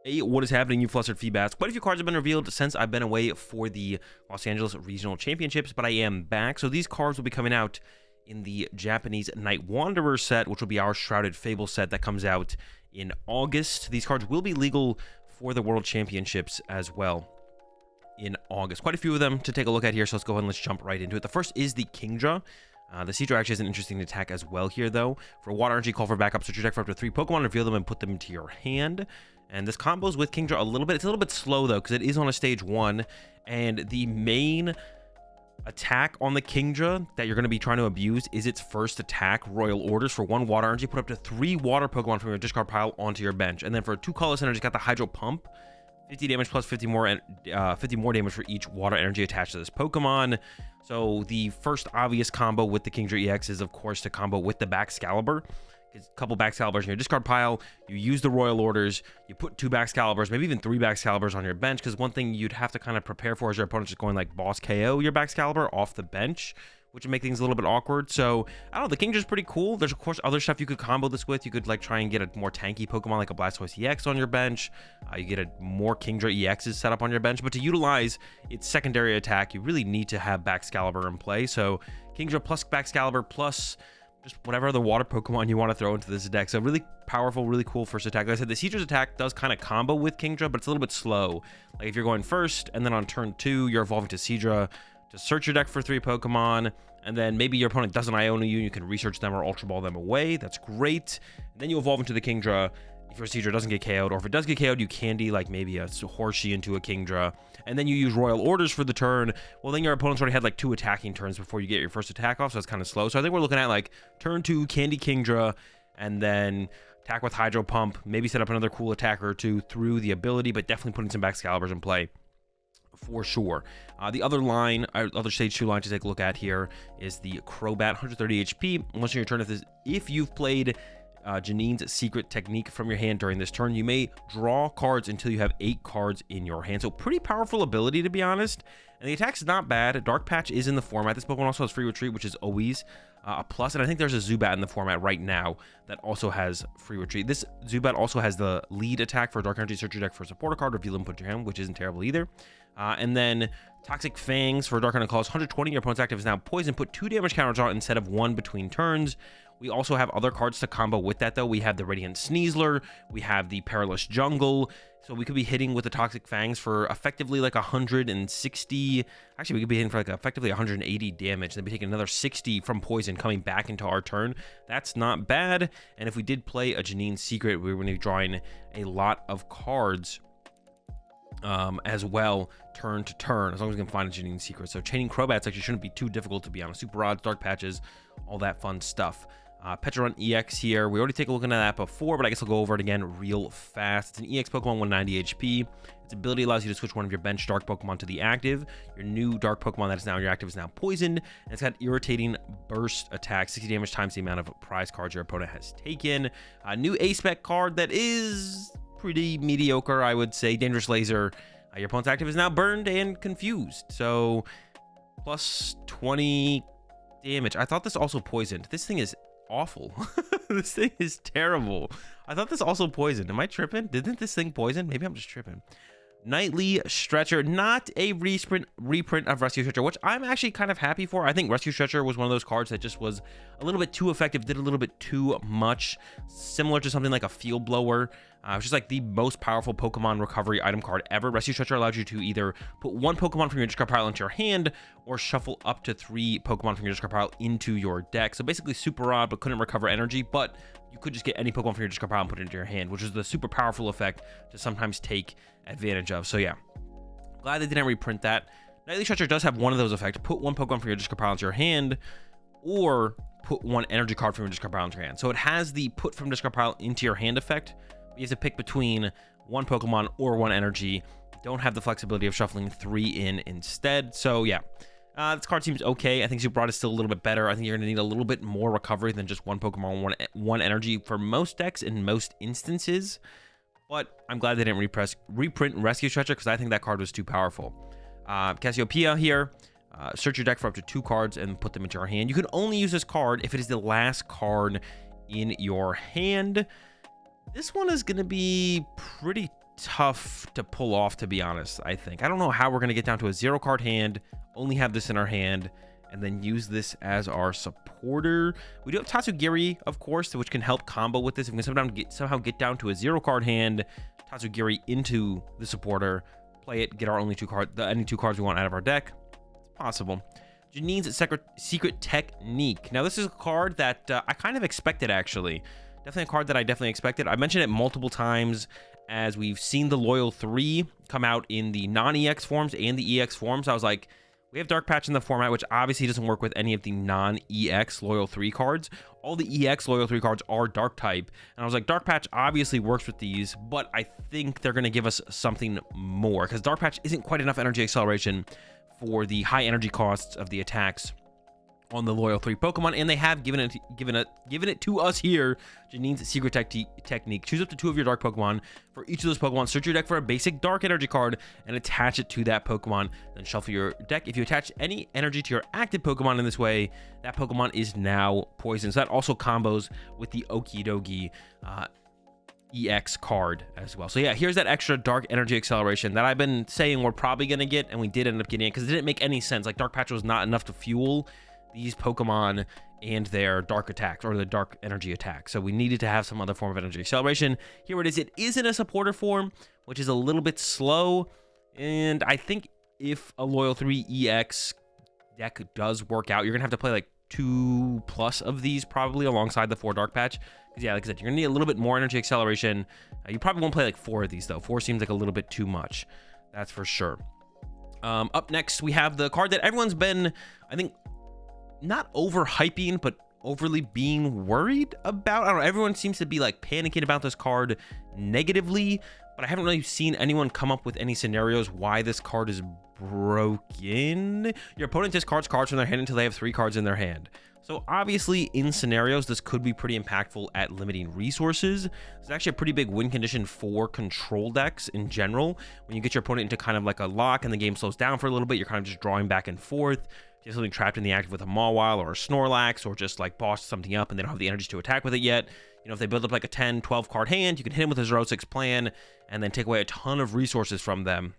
Hey, what is happening, you flustered feedbacks? Quite a few cards have been revealed since I've been away for the Los Angeles Regional Championships, but I am back. So these cards will be coming out in the Japanese Night Wanderer set, which will be our Shrouded Fable set that comes out in August. These cards will be legal for the World Championships as well in August. Quite a few of them to take a look at here, so let's go ahead and let's jump right into it. The first is the Kingdra. The Cedra actually has an interesting attack as well here, though. For Water Energy, call for backup, search your deck for up to 3 Pokemon, reveal them, and put them into your hand. And this combos with Kingdra a little bit. It's a little bit slow, though, because it is on a stage 1. And the main attack on the Kingdra that you're going to be trying to abuse is its first attack, Royal Orders. For 1 Water Energy, put up to 3 Water Pokemon from your discard pile onto your bench. And then for 2 Colorless Energy, got the Hydro Pump. 50 damage plus 50 more damage for each Water Energy attached to this Pokemon. So the first obvious combo with the Kingdra EX is, of course, to combo with the Baxcalibur. A couple Baxcaliburs in your discard pile, you use the Royal Orders, you put 2 Baxcaliburs, maybe even 3 Baxcaliburs on your bench, because one thing you'd have to kind of prepare for is your opponent just going like boss KO your Baxcalibur off the bench, which would make things a little bit awkward. So I don't know, the Kingdra's pretty cool. There's of course other stuff you could combo this with. You could like try and get a more tanky Pokemon like a Blastoise EX on your bench. You get a more Kingdra EXs set up on your bench, but to utilize its secondary attack, you really need to have Baxcalibur in play. So Kingdra plus Baxcalibur plus just whatever other water Pokemon you want to throw into this deck. So really powerful, really cool first attack. Like I said, the Cedra's attack does kind of combo with Kingdra, but it's a little bit slow. Like if you're going first and then on turn 2, you're evolving to Cedra to search your deck for 3 Pokemon, and then maybe your opponent doesn't Iona you, you can research them or Ultra Ball them away. That's great. And then you evolve into the Kingdra. If your Cedra doesn't get KO'd, or if it does get KO'd, you candy like maybe a Horsey into a Kingdra, and then you use Royal Orders for the turn. Well, then your opponent's already had like 2 attacking turns before you get your first attack off, so it's kind of slow. So I think we're looking at like turn 2 candy Kingdra, and then attack with Hydro Pump, maybe set up another cool attacker or 2 through the ability, but definitely putting some Baxcaliburs in play for sure. The other line, other stage 2 line to take a look at here is the Crobat, 130 HP. Once in your turn, if you've played Janine's Secret Technique from your hand during this turn, you may draw cards until you have 8 cards in your hand. So pretty powerful ability, to be honest. And the attack's not bad. Dark Patch is in the format. This Pokemon also has Free Retreat, which is always a plus. And I think there's a Zubat in the format right now that also has Free Retreat. This Zubat also has the lead attack for Dark Energy. Search your deck for a supporter card, reveal them, put your hand, which isn't terrible either. And then Toxic Fangs for Dark Energy Claws, 120. Your opponent's active is now poison. Put 2 damage counters on instead of 1 between turns. We also have other cards to combo with that, though. We have the Radiant Sneasler, we have the Perilous Jungle, so we could be hitting with the Toxic Fangs for effectively like 160, actually we could be hitting for like effectively 180 damage, then be taking another 60 from poison coming back into our turn. That's not bad, and if we did play a Janine's Secret, we were going to be drawing a lot of cards as well, turn to turn, as long as we can find a Janine's Secret. So chaining Crobats actually shouldn't be too difficult, to be honest. Super Rods, Dark Patches, all that fun stuff. Pecharunt EX here. We already take a look at that before, but I guess I'll go over it again real fast. It's an EX Pokemon, 190 HP. Its ability allows you to switch one of your bench Dark Pokemon to the active. Your new Dark Pokemon that is now your active is now poisoned. And it's got Irritating Burst attack, 60 damage times the amount of prize cards your opponent has taken. A new A-Spec card that is pretty mediocre, I would say. Dangerous Laser. Your opponent's active is now burned and confused. So plus 20 damage. I thought this also poisoned. This thing is awful. This thing is terrible. I thought this also poisoned. Am I tripping? Didn't this thing poison? Maybe I'm just tripping. Nightly Stretcher, not a reprint of Rescue Stretcher, which I'm actually kind of happy for. I think Rescue Stretcher was one of those cards that just was a little bit too effective, did a little bit too much, similar to something like a Field Blower. It's just like the most powerful Pokemon recovery item card ever. Rescue Stretcher allows you to either put 1 Pokemon from your discard pile into your hand or shuffle up to 3 Pokemon from your discard pile into your deck. So basically super odd, but couldn't recover energy, but you could just get any Pokemon from your discard pile and put it into your hand, which is the super powerful effect to sometimes take advantage of. So yeah, glad they didn't reprint that. Nightly Stretcher does have one of those effects. Put 1 Pokemon from your discard pile into your hand, or put 1 energy card from your discard pile into your hand. So it has the put from discard pile into your hand effect. You have to pick between 1 Pokemon or 1 energy. Don't have the flexibility of shuffling 3 in instead. So yeah, this card seems okay. I think Super Rod is still a little bit better. I think you're going to need a little bit more recovery than just 1 Pokemon, one energy for most decks in most instances. But I'm glad they didn't reprint Rescue Stretcher, because I think that card was too powerful. Cassiopeia here. Search your deck for up to 2 cards and put them into your hand. You can only use this card if it is the last card in your hand. This one is going to be pretty tough to pull off, to be honest. I don't know how we're going to get down to a 0-card hand, only have this in our hand, and then use this as our supporter. We do have Tatsugiri, of course, which can help combo with this. If we can somehow get down to a 0-card hand, Tatsugiri into the supporter, play it, get our only any two cards we want out of our deck. It's possible. Janine's Secret Technique. Now, this is a card that I kind of expected, actually. Definitely a card that I definitely expected. I mentioned it multiple times as we've seen the Loyal 3 come out in the non-EX forms and the EX forms. I was like, we have Dark Patch in the format, which obviously doesn't work with any of the non-EX Loyal 3 cards. All the EX Loyal 3 cards are Dark type. And I was like, Dark Patch obviously works with these, but I think they're going to give us something more, because Dark Patch isn't quite enough energy acceleration for the high energy costs of the attacks on the Loyal 3 Pokemon, and they have given it to us here. Janine's Secret Technique. Choose up to 2 of your Dark Pokemon. For each of those Pokemon, search your deck for a basic Dark energy card and attach it to that Pokemon. Then shuffle your deck. If you attach any energy to your active Pokemon in this way, that Pokemon is now poisoned. So that also combos with the Okidogi EX card as well. So yeah, here's that extra Dark energy acceleration that I've been saying we're probably going to get, and we did end up getting it because it didn't make any sense. Like, Dark Patch was not enough to fuel these Pokemon and their Dark attacks, or the Dark energy attack. So we needed to have some other form of energy acceleration. Here it is. It is in a supporter form, which is a little bit slow. And I think if a Loyal 3 EX deck does work out, you're going to have to play like 2+ of these probably alongside the 4 Dark Patch. Because yeah, like I said, you're going to need a little bit more energy acceleration. You probably won't play like 4 of these though. 4 seems like a little bit too much. That's for sure. Up next, we have the card that everyone's been, I think, not overhyping, but overly being worried about. I don't know. Everyone seems to be like panicking about this card negatively, but I haven't really seen anyone come up with any scenarios why this card is broken. Your opponent discards cards from their hand until they have 3 cards in their hand. So obviously in scenarios, this could be pretty impactful at limiting resources. It's actually a pretty big win condition for control decks in general. When you get your opponent into kind of like a lock and the game slows down for a little bit, you're kind of just drawing back and forth. If you have something trapped in the active with a Mawile or a Snorlax, or just like boss something up and they don't have the energy to attack with it yet. You know, if they build up like a 10, 12 card hand, you can hit them with a Zerosix plan and then take away a ton of resources from them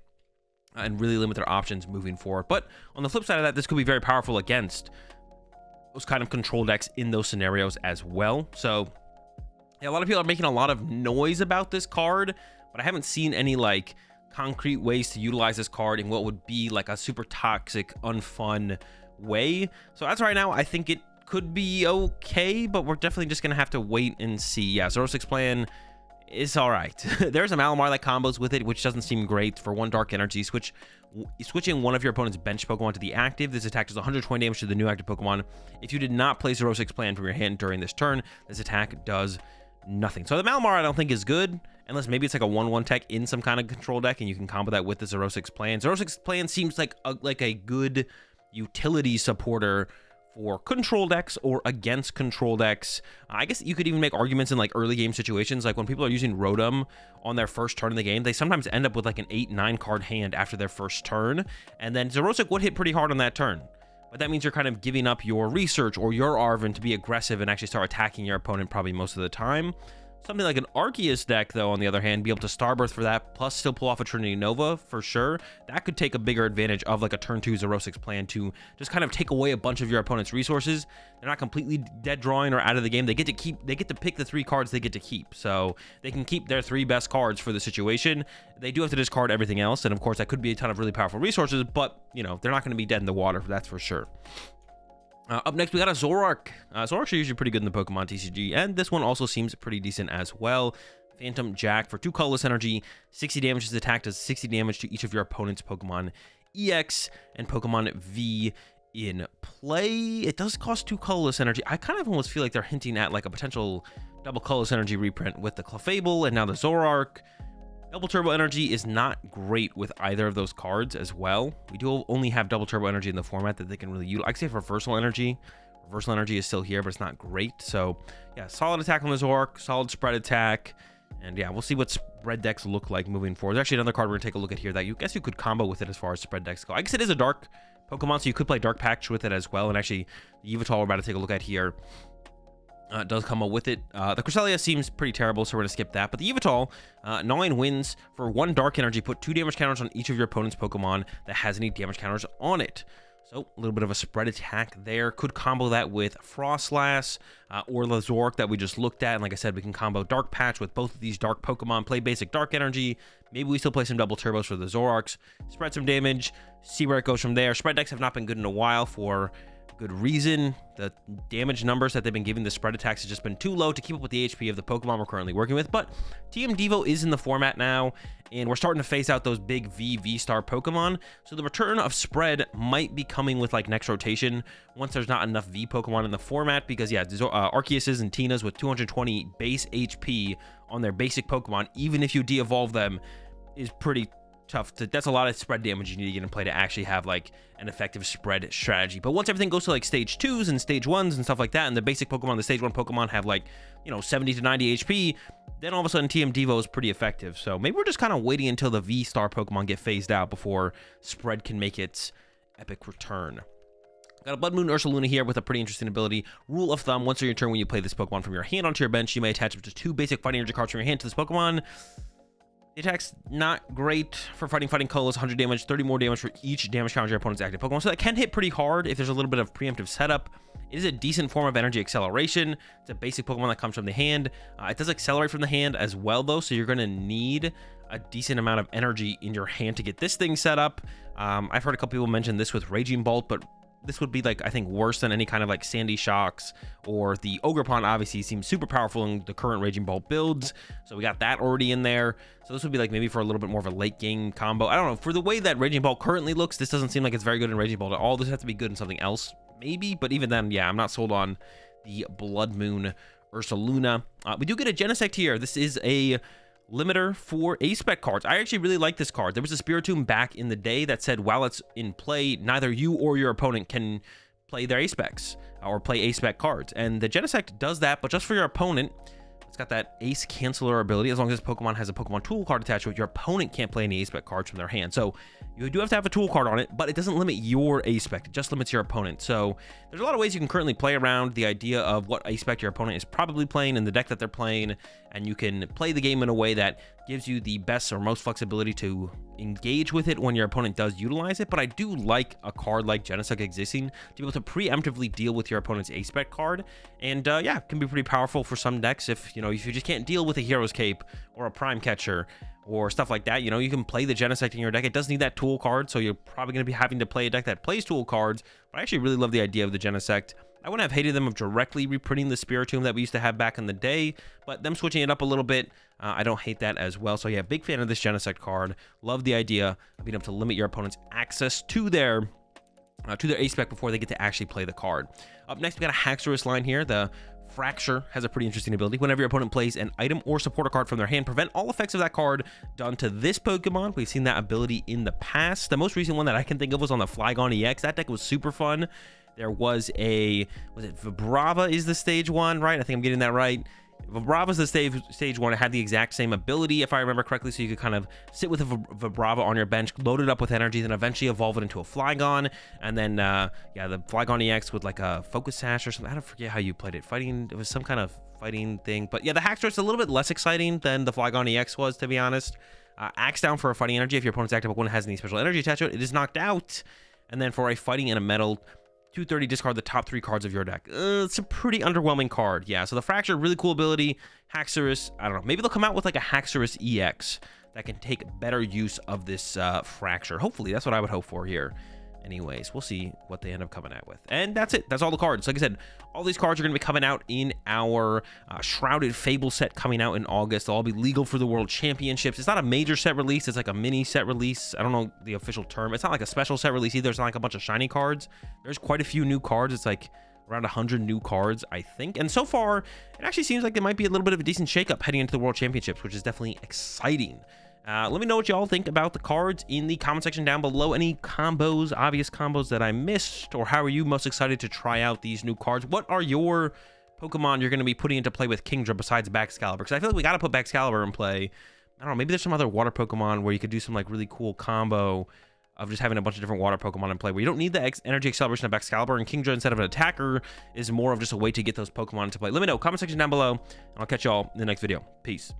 and really limit their options moving forward. But on the flip side of that, this could be very powerful against those kind of control decks in those scenarios as well. So yeah, a lot of people are making a lot of noise about this card, but I haven't seen any like concrete ways to utilize this card in what would be like a super toxic, unfun way. So as right now, I think it could be okay, but we're definitely just gonna have to wait and see. Yeah, Zerosix plan is all right. There's a Malamar like combos with it, which doesn't seem great. For 1 Dark Energy, switching one of your opponent's bench Pokemon to the active. This attack does 120 damage to the new active Pokemon. If you did not play Zerosix plan from your hand during this turn, this attack does nothing. So the Malamar I don't think is good, unless maybe it's like a 1/1 tech in some kind of control deck and you can combo that with the Zerosix plan. Zerosix plan seems like a good utility supporter for control decks or against control decks. I guess you could even make arguments in like early game situations, like when people are using Rotom on their first turn in the game, they sometimes end up with like an 8-9 card hand after their first turn, and then Zerosix would hit pretty hard on that turn. But that means you're kind of giving up your research or your Arven to be aggressive and actually start attacking your opponent probably most of the time. Something like an Arceus deck, though, on the other hand, be able to Starbirth for that, plus still pull off a Trinity Nova for sure. That could take a bigger advantage of like a turn 2 Zerosix plan to just kind of take away a bunch of your opponent's resources. They're not completely dead drawing or out of the game. They get to pick the 3 cards they get to keep. So they can keep their 3 best cards for the situation. They do have to discard everything else. And of course, that could be a ton of really powerful resources, but you know, they're not going to be dead in the water. That's for sure. Up next, we got a Zoroark. Zoroarks are usually pretty good in the Pokemon TCG, and this one also seems pretty decent as well. Phantom Jack for 2 colorless energy, 60 damage. His attack does 60 damage to each of your opponent's Pokemon EX and Pokemon V in play. It does cost 2 colorless energy. I kind of almost feel like they're hinting at like a potential double colorless energy reprint with the Clefable and now the Zoroark. Double Turbo Energy is not great with either of those cards as well. We do only have Double Turbo Energy in the format that they can really use. I'd say for Reversal Energy. Reversal Energy is still here, but it's not great. So, yeah, solid attack on the Zoroark, solid spread attack. And, yeah, we'll see what spread decks look like moving forward. There's actually another card we're going to take a look at here that you guess you could combo with it as far as spread decks go. I guess it is a Dark Pokemon, so you could play Dark Patch with it as well. And, actually, the Yveltal we're about to take a look at here does come up with it. The Cresselia seems pretty terrible, so we're going to skip that. But the Yveltal, 9 wins for 1 Dark Energy. Put 2 damage counters on each of your opponent's Pokemon that has any damage counters on it. So a little bit of a spread attack there. Could combo that with Frostlass or Lazork that we just looked at. And like I said, we can combo Dark Patch with both of these Dark Pokemon. Play basic Dark Energy. Maybe we still play some double turbos for the Zoroarks. Spread some damage. See where it goes from there. Spread decks have not been good in a while for good reason. The damage numbers that they've been giving the spread attacks has just been too low to keep up with the HP of the Pokemon we're currently working with. But TM Devo is in the format now, and we're starting to phase out those big V-Star Pokemon. So the return of spread might be coming with like next rotation once there's not enough V Pokemon in the format, because yeah, Arceus's and Tinas with 220 base HP on their basic Pokemon, even if you de-evolve them, is pretty tough. That's a lot of spread damage you need to get in play to actually have like an effective spread strategy. But once everything goes to like stage 2s and stage 1s and stuff like that, and the basic Pokemon, the stage 1 Pokemon have like, you know, 70 to 90 HP, then all of a sudden TM Devo is pretty effective. So maybe we're just kind of waiting until the V-Star Pokemon get phased out before spread can make its epic return. Got a Blood Moon Ursaluna here with a pretty interesting ability. Rule of thumb, once on your turn when you play this Pokemon from your hand onto your bench, you may attach up to 2 basic fighting energy cards from your hand to this Pokemon. The attack's not great for fighting colors, 100 damage, 30 more damage for each damage counter your opponent's active Pokemon. So that can hit pretty hard if there's a little bit of preemptive setup. It is a decent form of energy acceleration. It's a basic Pokemon that comes from the hand. It does accelerate from the hand as well, though, so you're going to need a decent amount of energy in your hand to get this thing set up. I've heard a couple people mention this with Raging Bolt, but this would be like, I think, worse than any kind of like Sandy Shocks, or the Ogerpon obviously seems super powerful in the current Raging Bolt builds. So we got that already in there. So this would be like maybe for a little bit more of a late game combo. I don't know. For the way that Raging Bolt currently looks, this doesn't seem like it's very good in Raging Bolt at all. This has to be good in something else, maybe. But even then, yeah, I'm not sold on the Blood Moon Ursaluna. We do get a Genesect here. This is a limiter for A-Spec cards. I actually really like this card. There was a Spiritomb back in the day that said while it's in play, neither you or your opponent can play their A-Specs or play A-Spec cards. And the Genesect does that, but just for your opponent. It's got that Ace Canceller ability. As long as this Pokemon has a Pokemon Tool card attached to it, your opponent can't play any A-Spec cards from their hand. So you do have to have a Tool card on it, but it doesn't limit your A-Spec. It just limits your opponent. So there's a lot of ways you can currently play around the idea of what A-Spec your opponent is probably playing in the deck that they're playing, and you can play the game in a way that gives you the best or most flexibility to engage with it when your opponent does utilize it. But I do like a card like Genesect existing to be able to preemptively deal with your opponent's A-Spec card. And yeah, it can be pretty powerful for some decks if, you know, if you just can't deal with a Hero's Cape or a Prime Catcher or stuff like that. You know, you can play the Genesect in your deck. It does need that Tool card, so you're probably going to be having to play a deck that plays Tool cards. But I actually really love the idea of the Genesect. I wouldn't have hated them of directly reprinting the Spiritomb that we used to have back in the day, but them switching it up a little bit, I don't hate that as well. So yeah, big fan of this Genesect card. Love the idea of being able to limit your opponent's access to their A-Spec before they get to actually play the card. Up next, we got a Haxorus line here. The Fracture has a pretty interesting ability. Whenever your opponent plays an item or supporter card from their hand, prevent all effects of that card done to this Pokemon. We've seen that ability in the past. The most recent one that I can think of was on the Flygon EX. That deck was super fun. There was it Vibrava is the stage 1, right? I think I'm getting that right. Vibrava's the stage 1. It had the exact same ability, if I remember correctly, so you could kind of sit with a Vibrava on your bench, load it up with energy, then eventually evolve it into a Flygon. And then, yeah, the Flygon EX with like a Focus Sash or something. I don't forget how you played it. It was some kind of fighting thing. But yeah, the Haxorus a little bit less exciting than the Flygon EX was, to be honest. Axe down for a fighting energy. If your opponent's active Pokemon has any special energy attached to it, it is knocked out. And then for a fighting and a metal, 230, discard the top 3 cards of your deck. It's a pretty underwhelming card. Yeah, so the Fracture, really cool ability. Haxorus, I don't know. Maybe they'll come out with like a Haxorus EX that can take better use of this Fracture. Hopefully, that's what I would hope for here. Anyways, we'll see what they end up coming out with. And that's it. That's all the cards. Like I said, all these cards are going to be coming out in our Shrouded Fable set coming out in August. They'll all be legal for the World Championships. It's not a major set release. It's like a mini set release. I don't know the official term. It's not like a special set release either. It's not like a bunch of shiny cards. There's quite a few new cards. It's like around 100 new cards, I think. And so far, it actually seems like there might be a little bit of a decent shakeup heading into the World Championships, which is definitely exciting. Let me know what y'all think about the cards in the comment section down below. Any combos, obvious combos that I missed, or how are you most excited to try out these new cards? What are your Pokemon you're going to be putting into play with Kingdra besides Baxcalibur? Because I feel like we got to put Baxcalibur in play. I don't know, maybe there's some other water Pokemon where you could do some like really cool combo of just having a bunch of different water Pokemon in play, where you don't need the energy acceleration of Excalibur, and Kingdra instead of an attacker is more of just a way to get those Pokemon into play. Let me know, comment section down below, and I'll catch y'all in the next video. Peace.